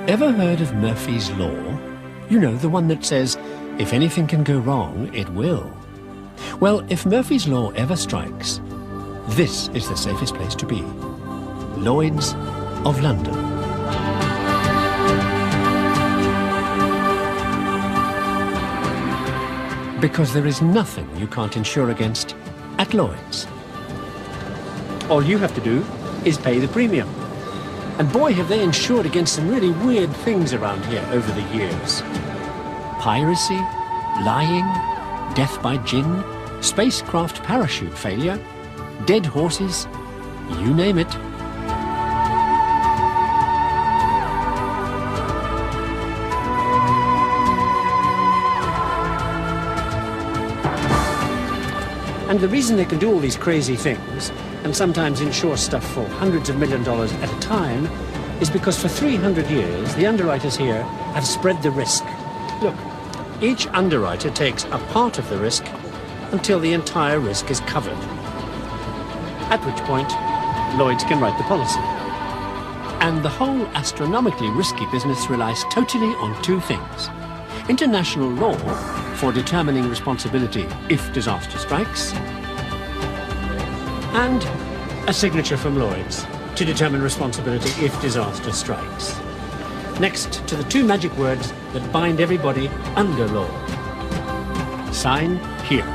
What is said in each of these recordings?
Ever heard of Murphy's Law? You know, the one that says, if anything can go wrong, it will. Well, if Murphy's Law ever strikes, this is the safest place to be. Lloyd's of London. Because there is nothing you can't insure against at Lloyd's. All you have to do is pay the premium. And boy, have they insured against some really weird things around here over the years. Piracy, lying, death by gin, spacecraft parachute failure, dead horses, you name it. And the reason they can do all these crazy things, and sometimes insure stuff for hundreds of $millions at a time, is because for 300 years, the underwriters here have spread the risk. Look, each underwriter takes a part of the risk until the entire risk is covered. At which point, Lloyd's can write the policy. And the whole astronomically risky business relies totally on two things. International law for determining responsibility if disaster strikes, and a signature from Lloyd's to determine responsibility if disaster strikes. Next to the two magic words that bind everybody under law. Sign here.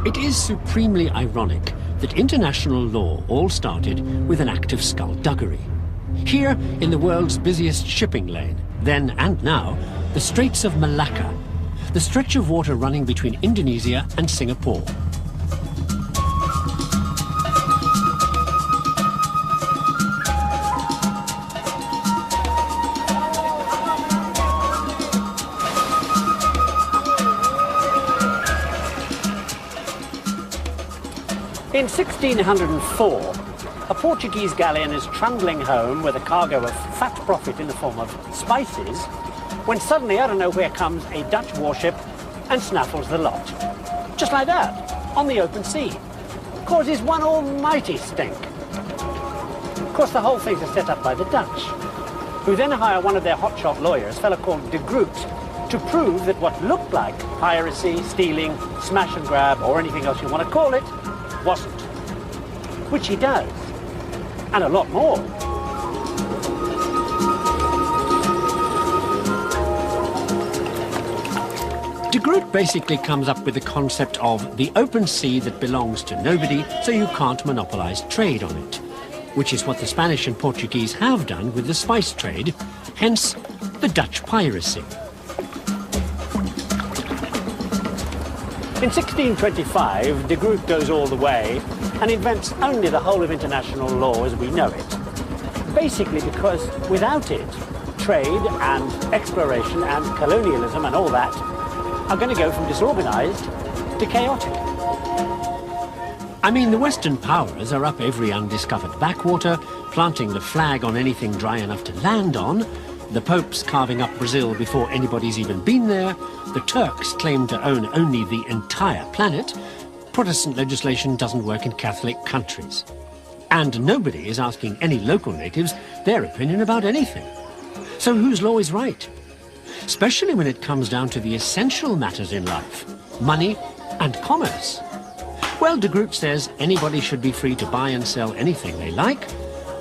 It is supremely ironic that international law all started with an act of skullduggery. Here, in the world's busiest shipping lane, then and now, the Straits of Malacca, the stretch of water running between Indonesia and Singapore. In 1604, a Portuguese galleon is trundling home with a cargo of fat profit in the form of spices, when suddenly out of nowhere comes a Dutch warship and snaffles the lot. Just like that, on the open sea. Causes one almighty stink. Of course, the whole thing's set up by the Dutch, who then hire one of their hotshot lawyers, a fellow called De Groot, to prove that what looked like piracy, stealing, smash and grab, or anything else you want to call it, wasn't. Which he does. And a lot more. De Groot basically comes up with the concept of the open sea that belongs to nobody, so you can't monopolize trade on it. Which is what the Spanish and Portuguese have done with the spice trade, hence the Dutch piracy. In 1625, De Groot goes all the way and invents only the whole of international law as we know it. Basically because without it, trade and exploration and colonialism and all that are going to go from disorganized to chaotic. I mean, the Western powers are up every undiscovered backwater, planting the flag on anything dry enough to land on. The Pope's carving up Brazil before anybody's even been there. The Turks claim to own only the entire planet. Protestant legislation doesn't work in Catholic countries. And nobody is asking any local natives their opinion about anything. So whose law is right? Especially when it comes down to the essential matters in life, money and commerce. Well, De Groot says anybody should be free to buy and sell anything they like,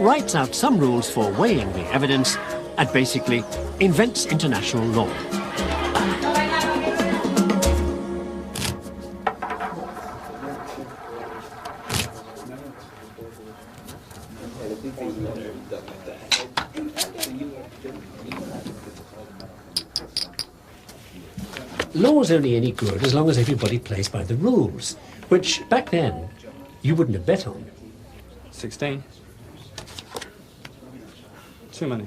writes out some rules for weighing the evidence, and basically invents international law. Law's only any good as long as everybody plays by the rules, which back then you wouldn't have bet on. 16. Too many.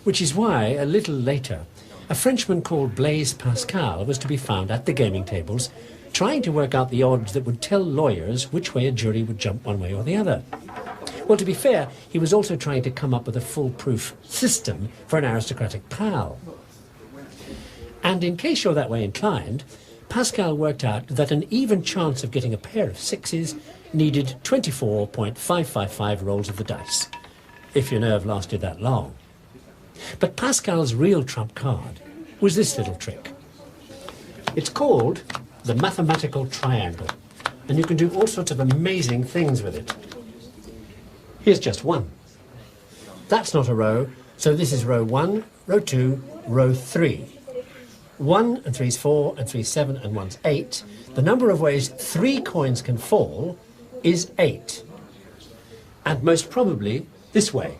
Which is why, a little later, a Frenchman called Blaise Pascal was to be found at the gaming tables trying to work out the odds that would tell lawyers which way a jury would jump one way or the other. Well, to be fair, he was also trying to come up with a foolproof system for an aristocratic pal. And in case you're that way inclined, Pascal worked out that an even chance of getting a pair of sixes needed 24.555 rolls of the dice, if your nerve lasted that long. But Pascal's real trump card was this little trick. It's called the mathematical triangle, and you can do all sorts of amazing things with it. Here's just one. That's not a row, so this is row 1, row 2, row 3. 1 and 3's 4 and 3's 7 and 1's 8. The number of ways 3 coins can fall is 8. And most probably this way.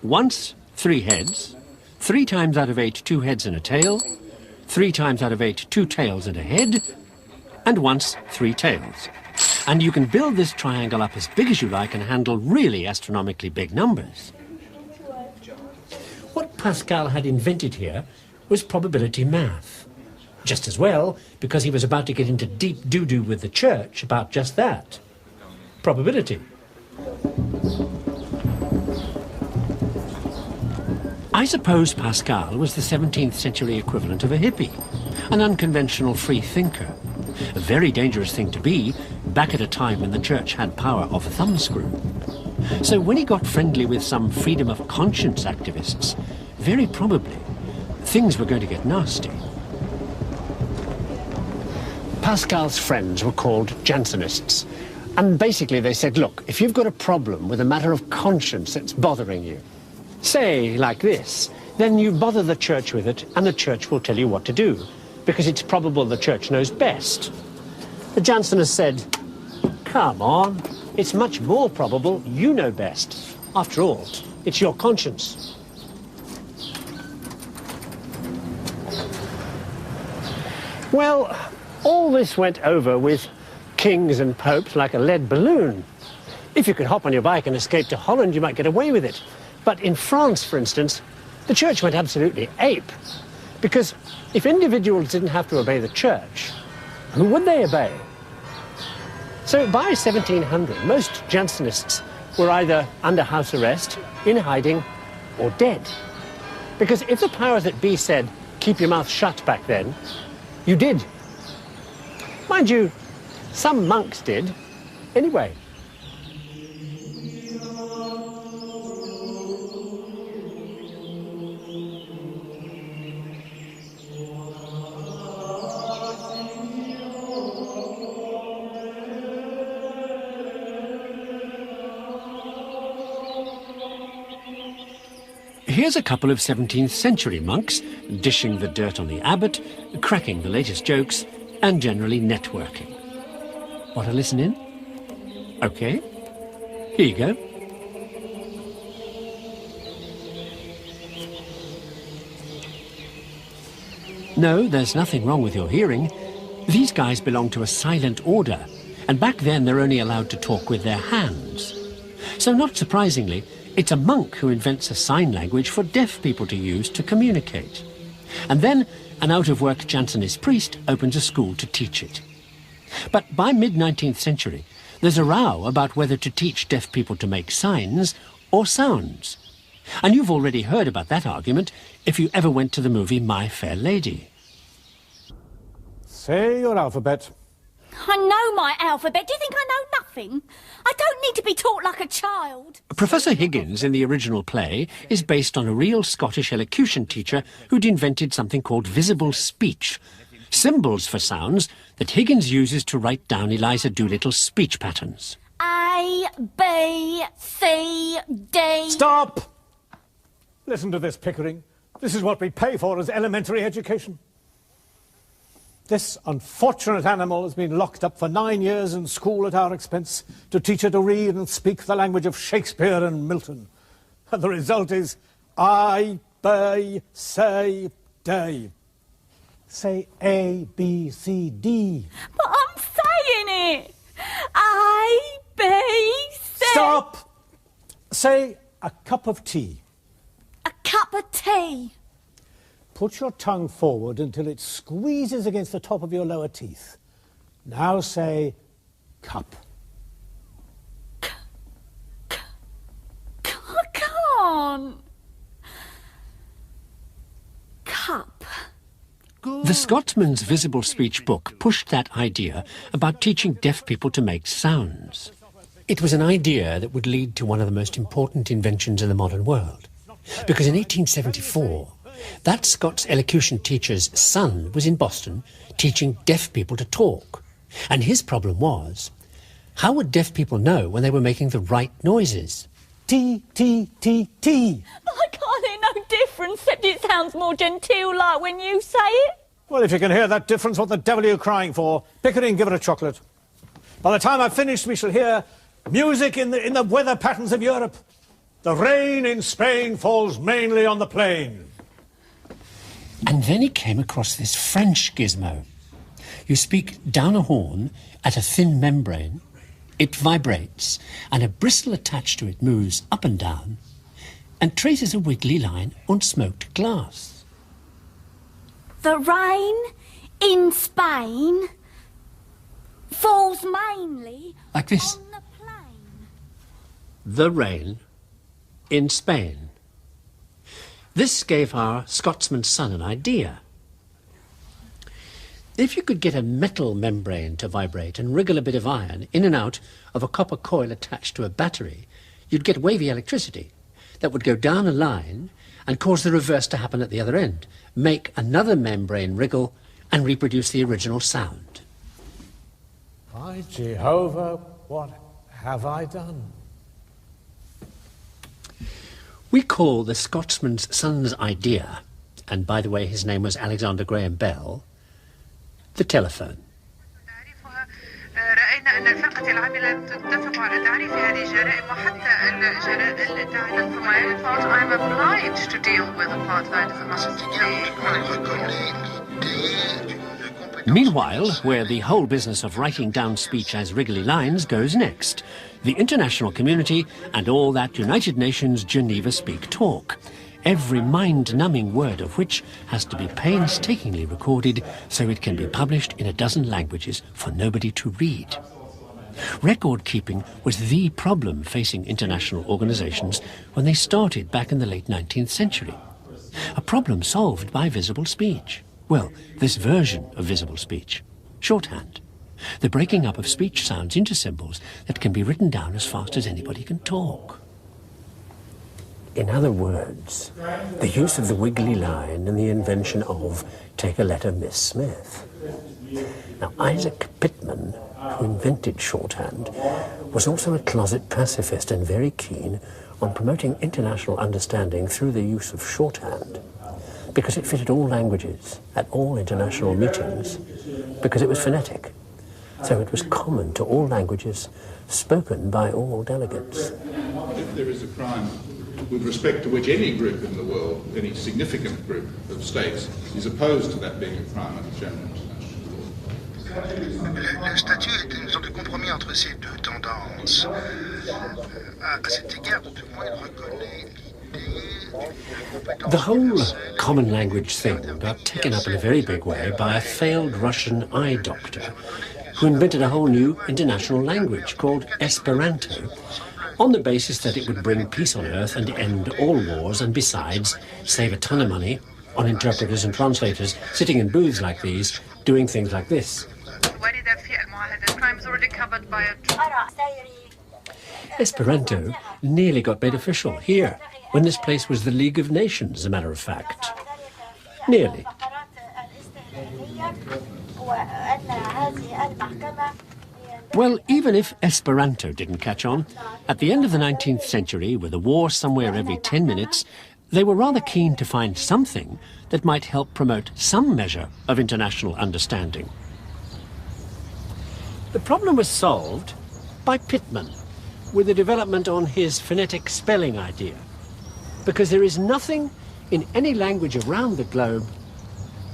Once 3 heads, 3 times out of 8 2 heads and a tail, 3 times out of 8 2 tails and a head, and once 3 tails. And you can build this triangle up as big as you like and handle really astronomically big numbers. What Pascal had invented here was probability math. Just as well, because he was about to get into deep doo-doo with the church about just that. Probability. I suppose Pascal was the 17th century equivalent of a hippie, an unconventional free thinker. A very dangerous thing to be, back at a time when the church had power of thumbscrew. So when he got friendly with some freedom of conscience activists, very probably things were going to get nasty. Pascal's friends were called Jansenists. And basically they said, look, if you've got a problem with a matter of conscience that's bothering you, say like this, then you bother the church with it and the church will tell you what to do, because it's probable the church knows best. The Jansenists said, come on, it's much more probable you know best. After all, it's your conscience. Well, all this went over with kings and popes like a lead balloon. If you could hop on your bike and escape to Holland, you might get away with it. But in France, for instance, the church went absolutely ape. Because if individuals didn't have to obey the church, who would they obey? So by 1700, most Jansenists were either under house arrest, in hiding, or dead. Because if the powers that be said, keep your mouth shut back then, you did. Mind you, some monks did, anyway. Here's a couple of 17th century monks dishing the dirt on the abbot, cracking the latest jokes, and generally networking. Want to listen in? Okay. Here you go. No, there's nothing wrong with your hearing. These guys belong to a silent order, and back then they're only allowed to talk with their hands. So not surprisingly, it's a monk who invents a sign language for deaf people to use to communicate. And then an out-of-work Jansenist priest opens a school to teach it. But by mid-19th century, there's a row about whether to teach deaf people to make signs or sounds. And you've already heard about that argument if you ever went to the movie My Fair Lady. Say your alphabet. I know my alphabet. Do you think I know nothing? I don't need to be taught like a child. Professor Higgins in the original play is based on a real Scottish elocution teacher who'd invented something called visible speech, symbols for sounds that Higgins uses to write down Eliza Doolittle's speech patterns. A, B, C, D... Stop! Listen to this, Pickering. This is what we pay for as elementary education. This unfortunate animal has been locked up for 9 years in school at our expense to teach her to read and speak the language of Shakespeare and Milton. And the result is I, B, C, D. Say A, B, C, D. But I'm saying it! A, B, C... Stop! Say a cup of tea. A cup of tea. Put your tongue forward until it squeezes against the top of your lower teeth. Now say cup. I can't. Cup. The Scotsman's Visible Speech book pushed that idea about teaching deaf people to make sounds. It was an idea that would lead to one of the most important inventions in the modern world. Because in 1874, that Scots elocution teacher's son was in Boston teaching deaf people to talk. And his problem was, how would deaf people know when they were making the right noises? T, T, T, T. I can't hear no difference, except it sounds more genteel like when you say it. Well, if you can hear that difference, what the devil are you crying for? Pickering, give it a chocolate. By the time I've finished, we shall hear music in the weather patterns of Europe. The rain in Spain falls mainly on the plain. And then he came across this French gizmo. You speak down a horn at a thin membrane, it vibrates, and a bristle attached to it moves up and down and traces a wiggly line on smoked glass. The rain in Spain falls mainly Like this. on the plain. The rain in Spain. This gave our Scotsman's son an idea. If you could get a metal membrane to vibrate and wriggle a bit of iron in and out of a copper coil attached to a battery, you'd get wavy electricity that would go down a line and cause the reverse to happen at the other end, make another membrane wriggle and reproduce the original sound. By Jehovah, what have I done? We call the Scotsman's son's idea, and by the way his name was Alexander Graham Bell, the telephone. رأينا أن الفرقة العاملة تتفق على تعريف هذه الجرائم وحتى الجرائم تعرف I thought I'm obliged to deal with apartheid if it mustn't Meanwhile, where the whole business of writing down speech as wriggly lines goes next, the international community and all that United Nations Geneva Speak talk, every mind-numbing word of which has to be painstakingly recorded so it can be published in a dozen languages for nobody to read. Record-keeping was the problem facing international organizations when they started back in the late 19th century. A problem solved by visible speech. Well, this version of visible speech. Shorthand. The breaking up of speech sounds into symbols that can be written down as fast as anybody can talk. In other words, the use of the wiggly line and the invention of take a letter, Miss Smith. Now, Isaac Pitman, who invented shorthand, was also a closet pacifist and very keen on promoting international understanding through the use of shorthand, because it fitted all languages at all international meetings, because it was phonetic. So it was common to all languages, spoken by all delegates. If there is a crime with respect to which any group in the world, any significant group of states, is opposed to that being a crime under general international law. Le statut est une sorte de compromis entre ces deux tendances. À cet égard, tout au moins, il reconnaît l'idée. The whole common language thing got taken up in a very big way by a failed Russian eye doctor who invented a whole new international language called Esperanto, on the basis that it would bring peace on earth and end all wars, and besides, save a ton of money on interpreters and translators sitting in booths like these, doing things like this. Esperanto nearly got made official here, when this place was the League of Nations, as a matter of fact. Nearly. Well, even if Esperanto didn't catch on, at the end of the 19th century, with a war somewhere every 10 minutes, they were rather keen to find something that might help promote some measure of international understanding. The problem was solved by Pitman, with a development on his phonetic spelling idea, because there is nothing in any language around the globe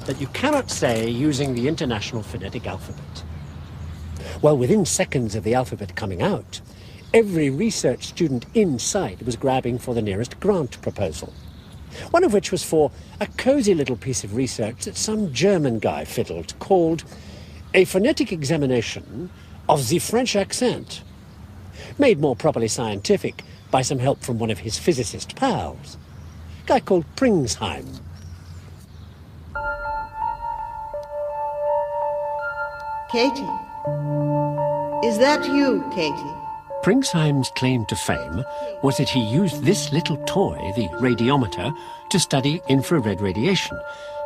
that you cannot say using the International Phonetic Alphabet. Well, within seconds of the alphabet coming out, every research student in sight was grabbing for the nearest grant proposal, one of which was for a cosy little piece of research that some German guy fiddled called a phonetic examination of the French accent, made more properly scientific by some help from one of his physicist pals, a guy called Pringsheim. Katie. Is that you, Katie? Pringsheim's claim to fame was that he used this little toy, the radiometer, to study infrared radiation,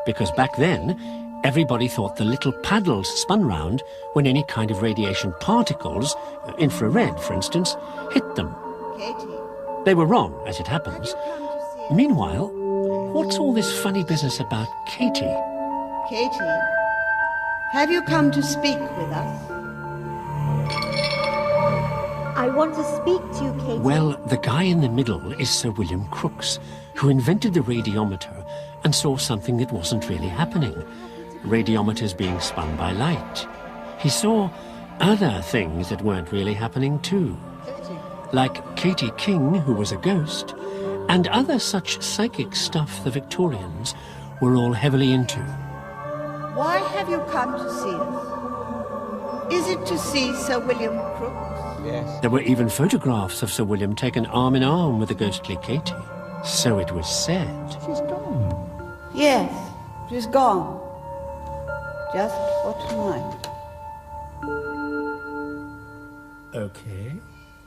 because back then, everybody thought the little paddles spun round when any kind of radiation particles, infrared for instance, hit them. Katie. They were wrong, as it happens. Meanwhile, what's all this funny business about Katie? Katie, have you come to speak with us? I want to speak to you, Katie. Well, the guy in the middle is Sir William Crookes, who invented the radiometer and saw something that wasn't really happening. Radiometers being spun by light. He saw other things that weren't really happening too. Like Katie King, who was a ghost, and other such psychic stuff the Victorians were all heavily into. Why have you come to see us? Is it to see Sir William Crookes? Yes. There were even photographs of Sir William taken arm in arm with the ghostly Katie. So it was said. She's gone. Yes, she's gone. Just for tonight. Okay,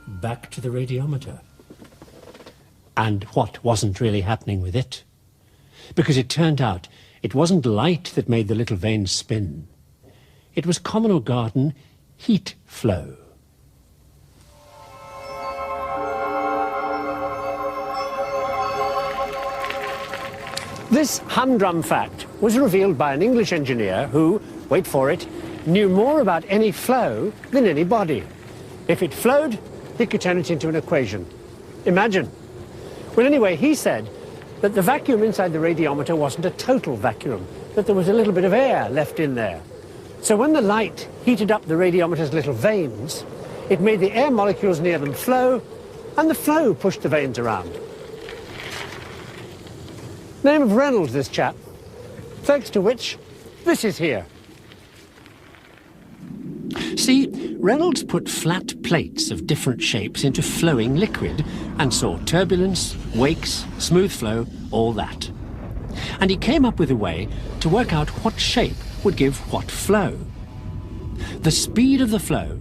back to the radiometer. And what wasn't really happening with it? Because it turned out it wasn't light that made the little vanes spin. It was common or garden heat flow. This humdrum fact was revealed by an English engineer who, wait for it, knew more about any flow than any body. If it flowed, he could turn it into an equation. Imagine. Well, anyway, he said that the vacuum inside the radiometer wasn't a total vacuum, that there was a little bit of air left in there. So when the light heated up the radiometer's little vanes, it made the air molecules near them flow, and the flow pushed the vanes around. Name of Reynolds, this chap, thanks to which this is here. See, Reynolds put flat plates of different shapes into flowing liquid and saw turbulence, wakes, smooth flow, all that. And he came up with a way to work out what shape would give what flow. The speed of the flow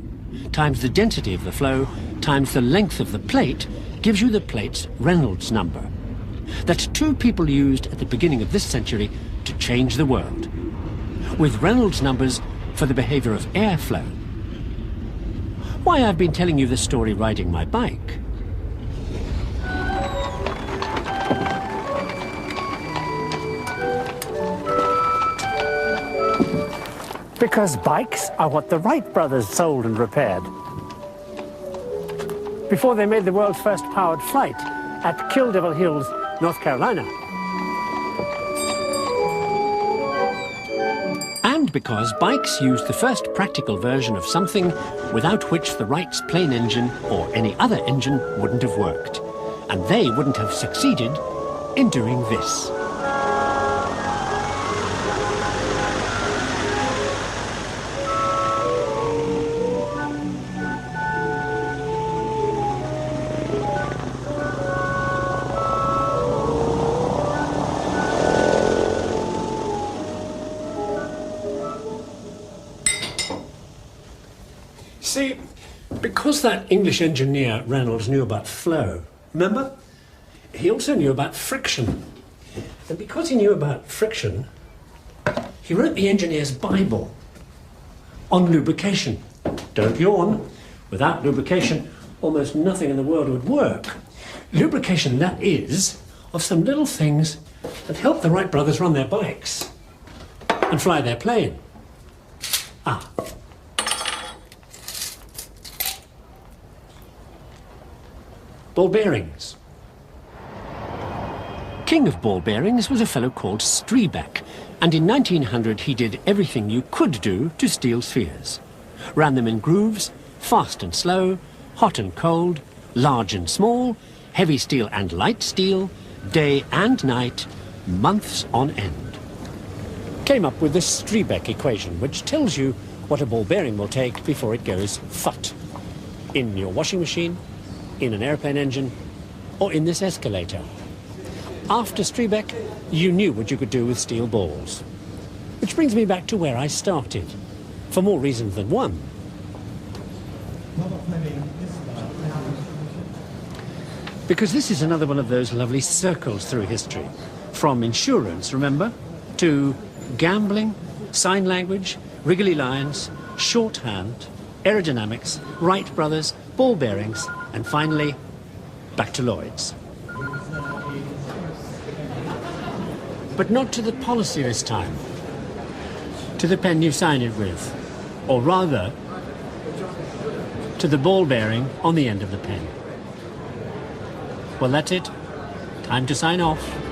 times the density of the flow times the length of the plate gives you the plate's Reynolds number. That two people used at the beginning of this century to change the world, with Reynolds numbers for the behavior of airflow. Why, I've been telling you this story riding my bike. Because bikes are what the Wright brothers sold and repaired. Before they made the world's first powered flight at Kill Devil Hills, North Carolina. And because bikes used the first practical version of something without which the Wright's plane engine or any other engine wouldn't have worked. And they wouldn't have succeeded in doing this. See, because that English engineer Reynolds knew about flow, remember? He also knew about friction. And because he knew about friction, he wrote the engineer's Bible on lubrication. Don't yawn. Without lubrication, almost nothing in the world would work. Lubrication, that is, of some little things that help the Wright brothers run their bikes and fly their plane. Ah. Ball bearings. King of ball bearings was a fellow called Streeback, and in 1900 he did everything you could do to steel spheres. Ran them in grooves, fast and slow, hot and cold, large and small, heavy steel and light steel, day and night, months on end. Came up with this Streebeck equation, which tells you what a ball bearing will take before it goes fut. In your washing machine, in an airplane engine, or in this escalator. After Strebeck, you knew what you could do with steel balls. Which brings me back to where I started, for more reasons than one. Because this is another one of those lovely circles through history. From insurance, remember, to gambling, sign language, wriggly lines, shorthand, aerodynamics, Wright brothers, ball bearings, and finally, back to Lloyd's. But not to the policy this time. To the pen you sign it with. Or rather, to the ball bearing on the end of the pen. Well, that's it. Time to sign off.